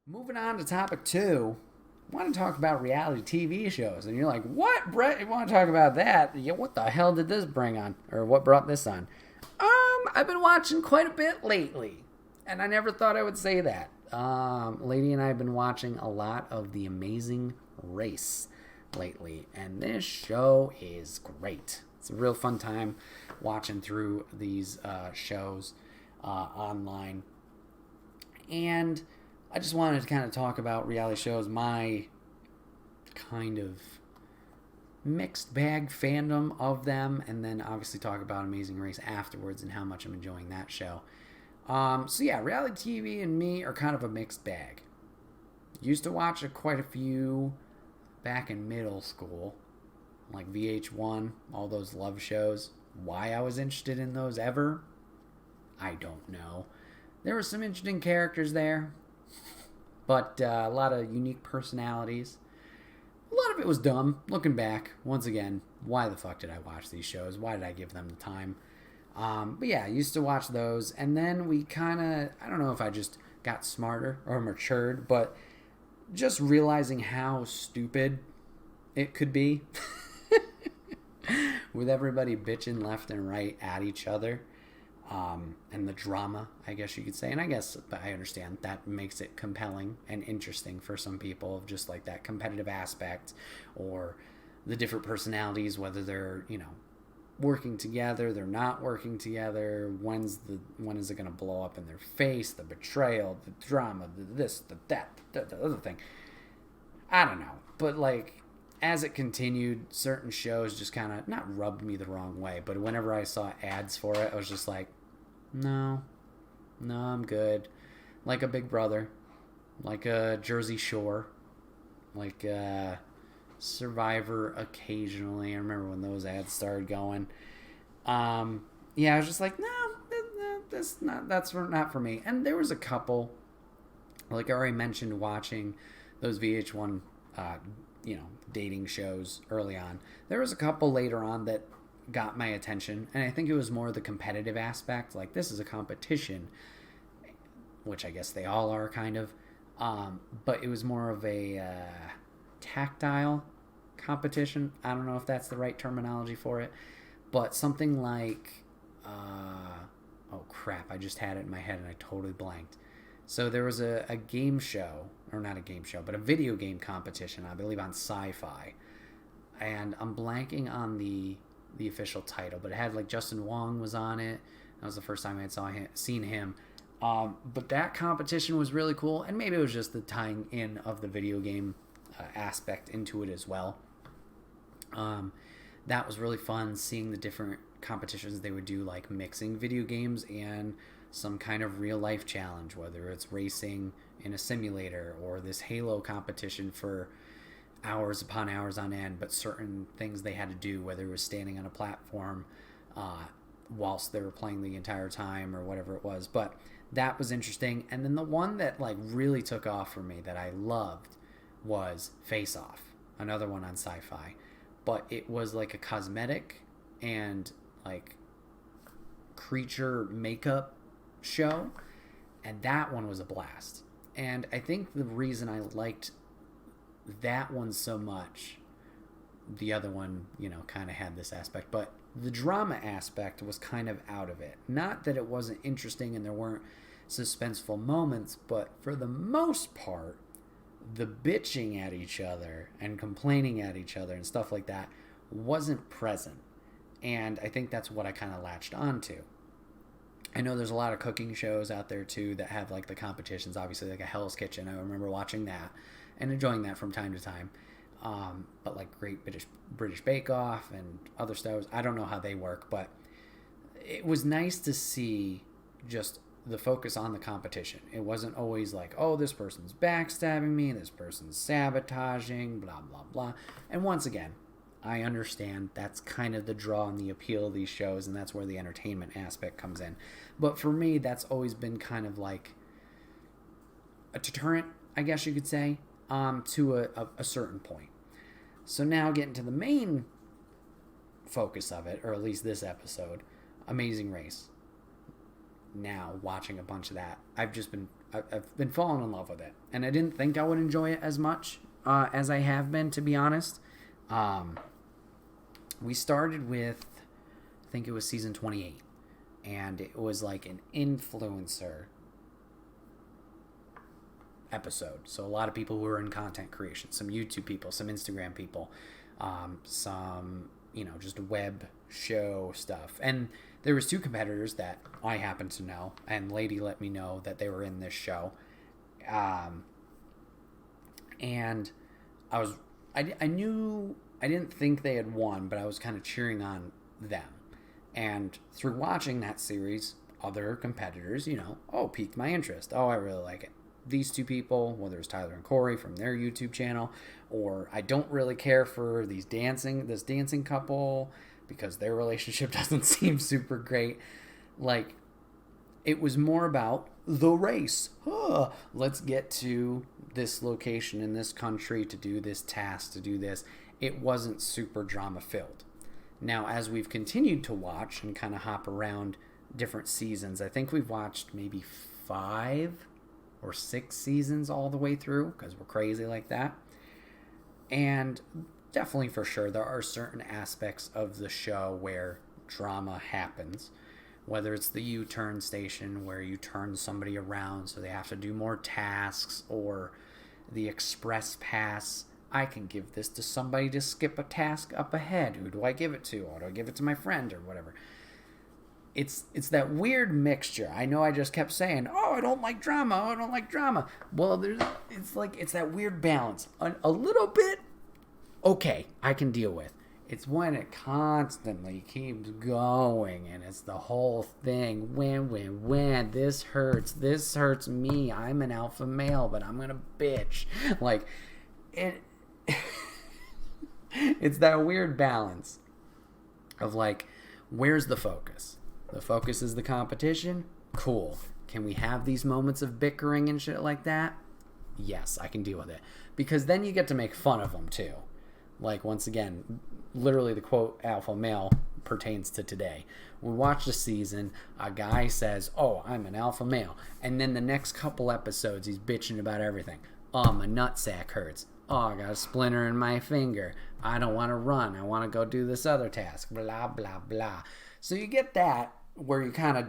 Moving on to topic two, I want to talk about reality TV shows. And you're like, what, Brett? You want to talk about that? Yeah, what the hell did this bring on? Or what brought this on? I've been watching quite a bit lately. And I never thought I would say that. Lady and I have been watching a lot of The Amazing Race lately. And this show is great. It's a real fun time watching through these shows online. And I just wanted to kind of talk about reality shows, my kind of mixed bag fandom of them, and then obviously talk about Amazing Race afterwards and how much I'm enjoying that show. So yeah, reality TV and me are kind of a mixed bag. Used to watch quite a few back in middle school, like VH1, all those love shows. Why I was interested in those ever, I don't know. There were some interesting characters there, but a lot of unique personalities. A lot of it was dumb. Looking back, once again, why the fuck did I watch these shows? Why did I give them the time? But yeah, I used to watch those, and then we kind of, I don't know if I just got smarter or matured, but just realizing how stupid it could be with everybody bitching left and right at each other. And the drama, I guess you could say. And I guess I understand that makes it compelling and interesting for some people, of just like that competitive aspect, or the different personalities, whether they're, working together, they're not working together, when is it going to blow up in their face, the betrayal, the drama, the this, the that, the other thing. I don't know. But like, as it continued, certain shows just kind of not rubbed me the wrong way, but whenever I saw ads for it, I was just like, no, I'm good. Like a Big Brother, like a Jersey Shore, like a Survivor occasionally. I remember when those ads started going. Yeah, I was just like, no, that's not for me. And there was a couple, like I already mentioned, watching those VH1, dating shows early on. There was a couple later on that got my attention, and I think it was more the competitive aspect. Like, this is a competition, which I guess they all are kind of, but it was more of a tactile competition. I don't know if that's the right terminology for it, but something like oh crap, I just had it in my head and I totally blanked. So there was a game show, or not a game show, but a video game competition, I believe on Sci-Fi, and I'm blanking on the official title, but it had like Justin Wong was on it. That was the first time I had seen him. But that competition was really cool, and maybe it was just the tying in of the video game aspect into it as well. That was really fun, seeing the different competitions they would do, like mixing video games and some kind of real life challenge, whether it's racing in a simulator or this Halo competition for hours upon hours on end, but certain things they had to do, whether it was standing on a platform whilst they were playing the entire time or whatever it was. But that was interesting. And then the one that like really took off for me that I loved was Face Off, another one on Sci-Fi, but it was like a cosmetic and like creature makeup show, and that one was a blast. And I think the reason I liked that one so much, the other one, kind of had this aspect, but the drama aspect was kind of out of it. Not that it wasn't interesting and there weren't suspenseful moments, but for the most part, the bitching at each other and complaining at each other and stuff like that wasn't present. And I think that's what I kind of latched onto. I know there's a lot of cooking shows out there too that have like the competitions, obviously, like a Hell's Kitchen. I remember watching that and enjoying that from time to time. But like Great British Bake Off and other shows, I don't know how they work, but it was nice to see just the focus on the competition. It wasn't always like, oh, this person's backstabbing me, this person's sabotaging, blah, blah, blah. And once again, I understand that's kind of the draw and the appeal of these shows, and that's where the entertainment aspect comes in. But for me, that's always been kind of like a deterrent, I guess you could say, to a certain point. So now getting to the main focus of it, or at least this episode, Amazing Race. Now watching a bunch of that, I've just been I've been falling in love with it, and I didn't think I would enjoy it as much as I have been, to be honest. We started with, I think it was season 28, and it was like an influencer episode. So a lot of people who are in content creation, some YouTube people, some Instagram people, some, just web show stuff. And there was 2 competitors that I happen to know, and Lady let me know that they were in this show. And I knew, I didn't think they had won, but I was kind of cheering on them. And through watching that series, other competitors, piqued my interest. Oh, I really like it. These 2 people, whether it's Tyler and Corey from their YouTube channel, or I don't really care for this dancing couple because their relationship doesn't seem super great. Like, it was more about the race. Let's get to this location in this country to do this task, to do this. It wasn't super drama filled. Now, as we've continued to watch and kind of hop around different seasons, I think we've watched maybe 5 or 6 seasons all the way through because we're crazy like that. And definitely for sure, there are certain aspects of the show where drama happens. Whether it's the U-turn station where you turn somebody around so they have to do more tasks, or the express pass. I can give this to somebody to skip a task up ahead. Who do I give it to? Or do I give it to my friend or whatever? It's that weird mixture. I know I just kept saying, I don't like drama. I don't like drama. Well, it's that weird balance. A little bit, okay, I can deal with. It's when it constantly keeps going and it's the whole thing. When. This hurts me. I'm an alpha male, but I'm going to bitch. Like, it's that weird balance of like, where's the focus? The focus is the competition? Cool. Can we have these moments of bickering and shit like that? Yes, I can deal with it. Because then you get to make fun of them too. Like, once again, literally the quote alpha male pertains to today. We watched a season, a guy says, I'm an alpha male. And then the next couple episodes, he's bitching about everything. My nutsack hurts. I got a splinter in my finger. I don't want to run. I want to go do this other task. Blah, blah, blah. So you get that where you kind of,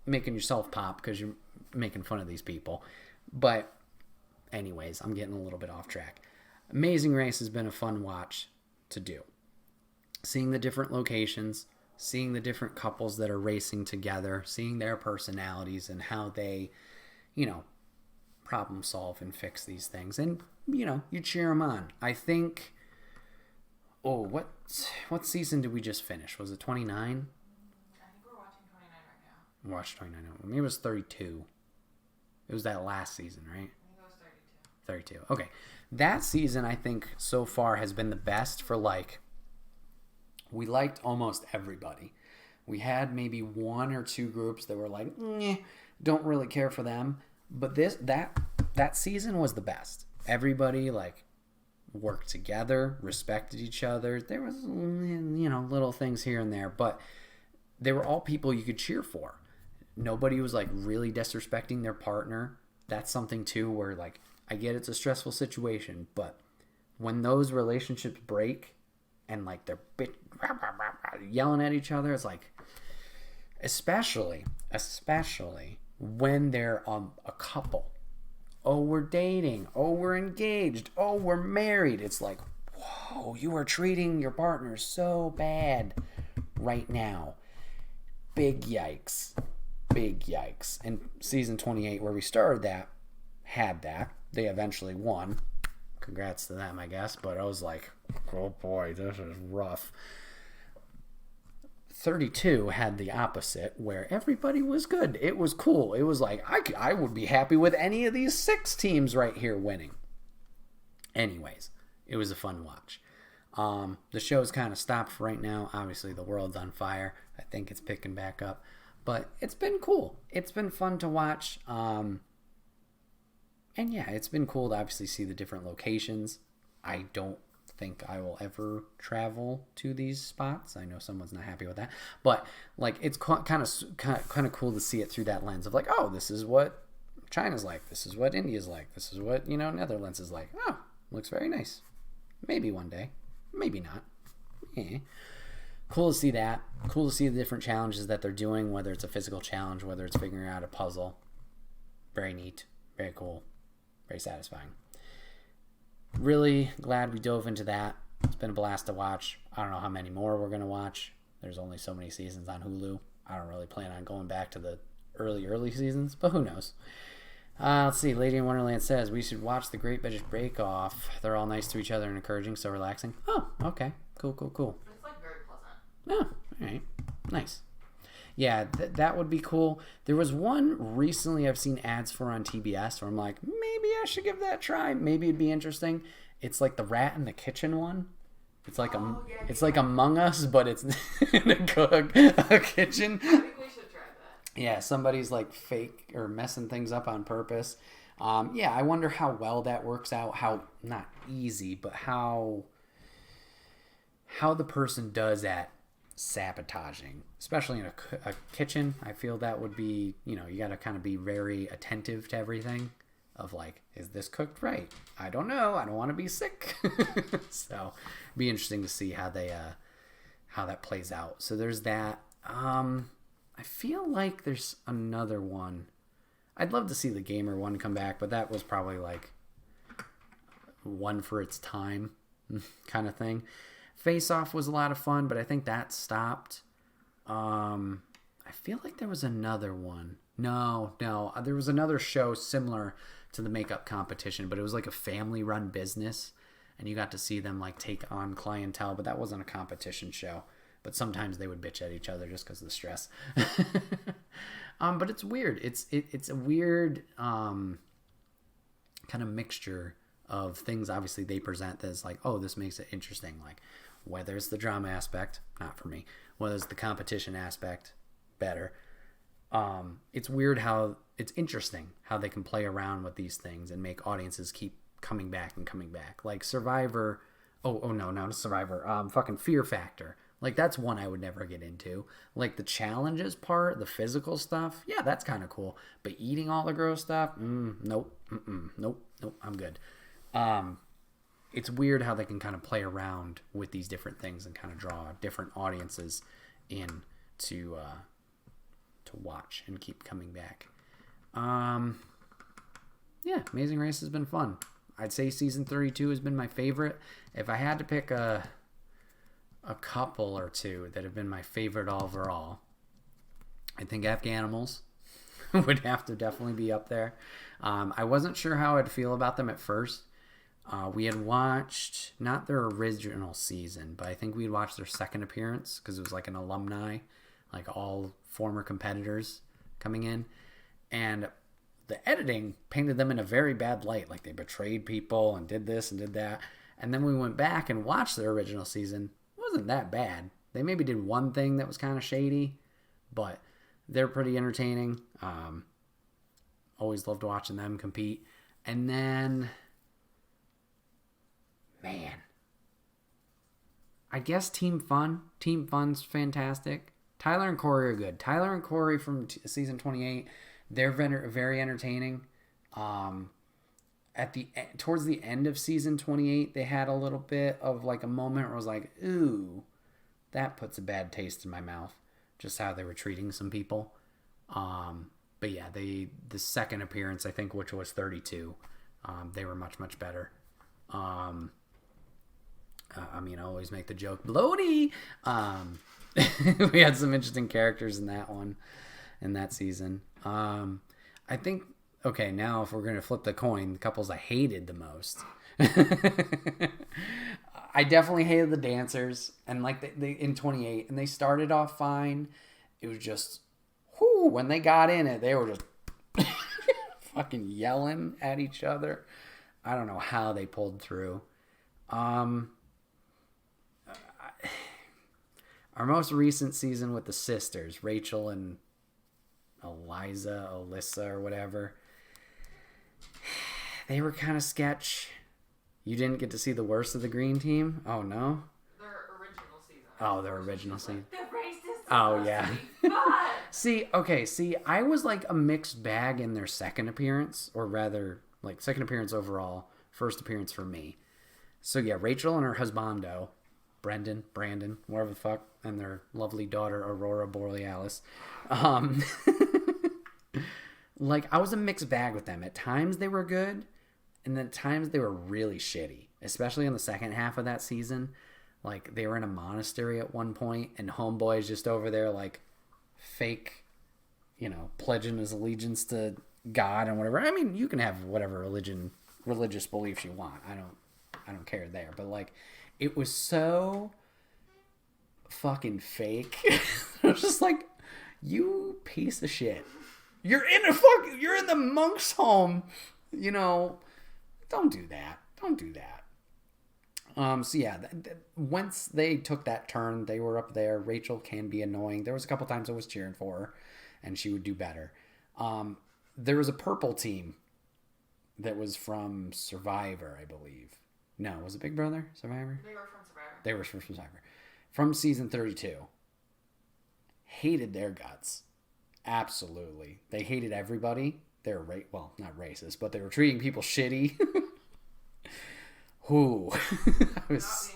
making yourself pop because you're making fun of these people. But anyways, I'm getting a little bit off track. Amazing Race has been a fun watch to do. Seeing the different locations, seeing the different couples that are racing together, seeing their personalities and how they, problem solve and fix these things. And, you cheer them on. I think, what season did we just finish? Was it 29? I think we're watching 29 right now. We're watching 29. Maybe it was 32. It was that last season, right? I think it was 32. 32. Okay. That season, I think, so far has been the best for, we liked almost everybody. We had maybe 1 or 2 groups that were like, don't really care for them. But that season was the best. Everybody, worked together, respected each other. There was, little things here and there, but they were all people you could cheer for. Nobody was, really disrespecting their partner. That's something, too, where, I get it's a stressful situation, but when those relationships break and they're yelling at each other, it's especially when they're a couple. We're dating. We're engaged. We're married. It's whoa, you are treating your partner so bad right now. Big yikes. And season 28, where we started that, had that. They eventually won. Congrats to them, I guess. But I was like, oh boy, this is rough. 32 had the opposite, where everybody was good. It was cool. It was I would be happy with any of these 6 teams right here winning. Anyways, it was a fun watch. The show's kind of stopped for right now. Obviously, the world's on fire. I think it's picking back up. But it's been cool. It's been fun to watch. And yeah, it's been cool to obviously see the different locations. I don't think I will ever travel to these spots. I know someone's not happy with that. But it's kind of cool to see it through that lens of this is what China's like. This is what India's like. This is what, Netherlands is like. Oh, looks very nice. Maybe one day. Maybe not. Yeah. Cool to see that. Cool to see the different challenges that they're doing, whether it's a physical challenge, whether it's figuring out a puzzle. Very neat. Very cool. Very satisfying. Really glad we dove into that. It's been a blast to watch. I don't know how many more we're going to watch. There's only so many seasons on Hulu. I don't really plan on going back to the early seasons, but who knows? Let's see. Lady in Wonderland says, we should watch The Great British Bake Off. They're all nice to each other and encouraging, so relaxing. Oh, okay. Cool. It's like very pleasant. Oh, all right. Nice. Yeah, that would be cool. There was one recently I've seen ads for on TBS where I'm like, maybe I should give that a try. Maybe it'd be interesting. It's like the Rat in the Kitchen one. It's like it's like Among Us, but it's in a kitchen. I think we should try that. Yeah, somebody's like fake or messing things up on purpose. Yeah, I wonder how well that works out. How not easy, but how the person does at sabotaging, especially in a kitchen. I feel that would be, you got to kind of be very attentive to everything. Of like, is this cooked right? I don't know. I don't want to be sick. So, be interesting to see how that plays out. So there's that. I feel like there's another one. I'd love to see the gamer one come back, but that was probably like one for its time kind of thing. Face Off was a lot of fun, but I think that stopped. I feel like there was another one. No, there was another show similar to the makeup competition, but it was like a family-run business, and you got to see them like take on clientele, but that wasn't a competition show. But sometimes they would bitch at each other just because of the stress. But it's weird. It's a weird kind of mixture of things. Obviously, they present as like, oh, this makes it interesting. Like whether it's the drama aspect, not for me. Whether it's the competition aspect, better. It's weird how it's interesting how they can play around with these things and make audiences keep coming back and coming back. Like Survivor. Oh no, not Survivor. Fucking Fear Factor. Like that's one I would never get into. Like the challenges part, the physical stuff. Yeah, that's kind of cool. But eating all the gross stuff, nope. Nope. I'm good. It's weird how they can kind of play around with these different things and kind of draw different audiences in to watch and keep coming back. Yeah, Amazing Race has been fun. I'd say season 32 has been my favorite. If I had to pick a couple or two that have been my favorite overall, I think Afghanimals would have to definitely be up there. I wasn't sure how I'd feel about them at first. We had watched not their original season, but I think we'd watched their second appearance because it was like an alumni, like all former competitors coming in, and the editing painted them in a very bad light, like they betrayed people and did this and did that. And then we went back and watched their original season. It wasn't that bad. They maybe did one thing that was kind of shady, but they're pretty entertaining. Always loved watching them compete. And then, man, I guess Team Fun. Team Fun's fantastic. Tyler and Corey are good. Tyler and Corey from season 28, they're very entertaining. Towards the end of season 28, they had a little bit of like a moment where I was like, ooh, that puts a bad taste in my mouth. Just how they were treating some people. But yeah, the second appearance, I think, which was 32, they were much, much better. I always make the joke, bloaty. We had some interesting characters in that one, in that season. I think, okay, now if we're going to flip the coin, the couples I hated the most. I definitely hated the dancers, and like they in 28, and they started off fine. It was just, when they got in it, they were just fucking yelling at each other. I don't know how they pulled through. Our most recent season with the sisters, Rachel and Alyssa, or whatever, they were kind of sketch. You didn't get to see the worst of the green team? Oh, no? Their original season. Oh, their original season. The race is Oh, yeah. God. See, I was like a mixed bag in their second appearance, or rather, like second appearance overall, first appearance for me. So yeah, Rachel and her husbando, Brandon, whatever the fuck, and their lovely daughter, Aurora Borealis. Like, I was a mixed bag with them. At times they were good, and then at times they were really shitty, especially in the second half of that season. Like, they were in a monastery at one point, and Homeboy's just over there, like, fake, pledging his allegiance to God and whatever. I mean, you can have whatever religious beliefs you want. I don't care there. But, like, it was so fucking fake. I was just like, you piece of shit. You're in the monk's home. Don't do that. Don't do that. So yeah, once they took that turn, they were up there. Rachel can be annoying. There was a couple times I was cheering for her, and she would do better. There was a purple team that was from Survivor, I believe. No, was it Big Brother? Survivor? They were from Survivor. They were from Survivor. From season 32. Hated their guts. Absolutely. They hated everybody. They were, not racist, but they were treating people shitty. Who? I was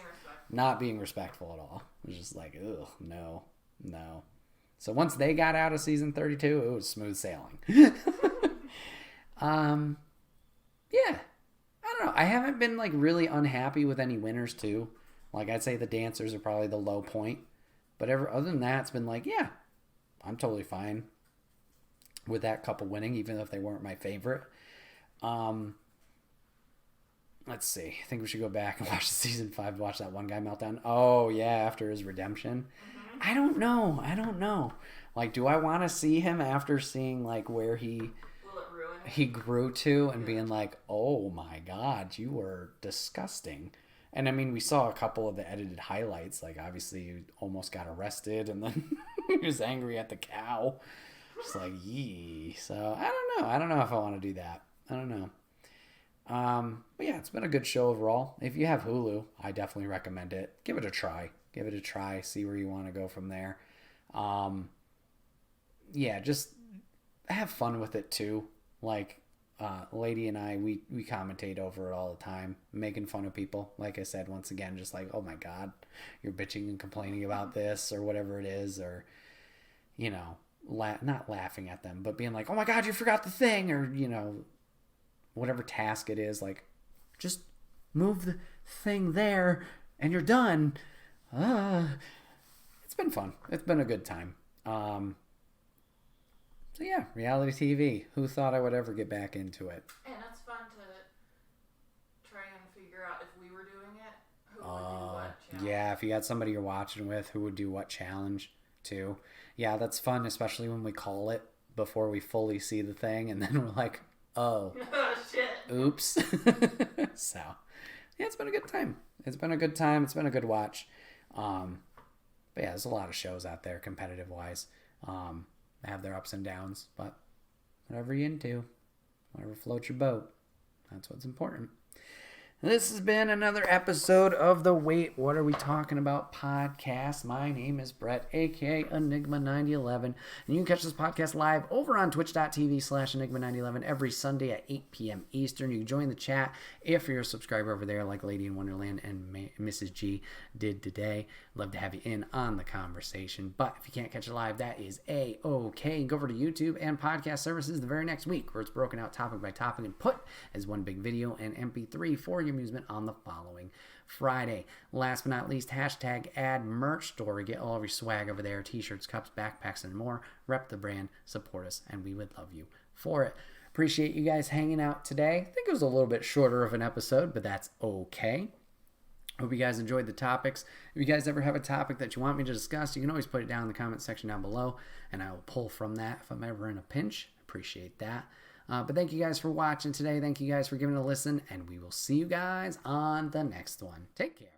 not being respectful at all. It was just like, ugh, no. So once they got out of season 32, it was smooth sailing. Yeah. I don't know. I haven't been like really unhappy with any winners too. Like, I'd say the dancers are probably the low point. But other than that, it's been like, yeah, I'm totally fine with that couple winning, even if they weren't my favorite. Let's see. I think we should go back and watch the season 5 to watch that one guy meltdown. Oh, yeah, after his redemption. Mm-hmm. I don't know. Like, do I want to see him after seeing, like, where he grew to and being like, oh, my God, you were disgusting. And, I mean, we saw a couple of the edited highlights. Like, obviously, he almost got arrested, and then he was angry at the cow. Just like, yee. So, I don't know. I don't know if I want to do that. I don't know. But yeah, it's been a good show overall. If you have Hulu, I definitely recommend it. Give it a try. See where you want to go from there. Yeah, just have fun with it too. Like, Lady and I, we commentate over it all the time, making fun of people. Like I said, once again, just like, oh my God, you're bitching and complaining about this or whatever it is, or, not laughing at them, but being like, oh my God, you forgot the thing, or, whatever task it is, like, just move the thing there and you're done. It's been fun. It's been a good time. So yeah, reality TV. Who thought I would ever get back into it? And it's fun to try and figure out if we were doing it, who would do what challenge. Yeah, if you got somebody you're watching with, who would do what challenge too. Yeah, that's fun, especially when we call it before we fully see the thing, and then we're like, oh, shit. Oops. So, yeah, it's been a good time. It's been a good watch. But yeah, there's a lot of shows out there, competitive-wise. They have their ups and downs, but whatever you're into, whatever floats your boat, that's what's important. This has been another episode of the Wait, What Are We Talking About podcast. My name is Bret, a.k.a. Enigma9011, and you can catch this podcast live over on twitch.tv/Enigma9011 every Sunday at 8 p.m. Eastern. You can join the chat if you're a subscriber over there like Lady in Wonderland and Mrs. G did today. Love to have you in on the conversation, but if you can't catch it live, that is A-OK. Go over to YouTube and podcast services the very next week, where it's broken out topic by topic and put as one big video and MP3 for your amusement on the following Friday. Last but not least, #ad merch store. Get all of your swag over there. T-shirts, cups, backpacks, and more. Rep the brand, support us, and we would love you for it. Appreciate you guys hanging out today. I think it was a little bit shorter of an episode, but that's okay. Hope you guys enjoyed the topics. If you guys ever have a topic that you want me to discuss, you can always put it down in the comment section down below, and I will pull from that if I'm ever in a pinch. Appreciate that. But thank you guys for watching today. Thank you guys for giving it a listen, and we will see you guys on the next one. Take care.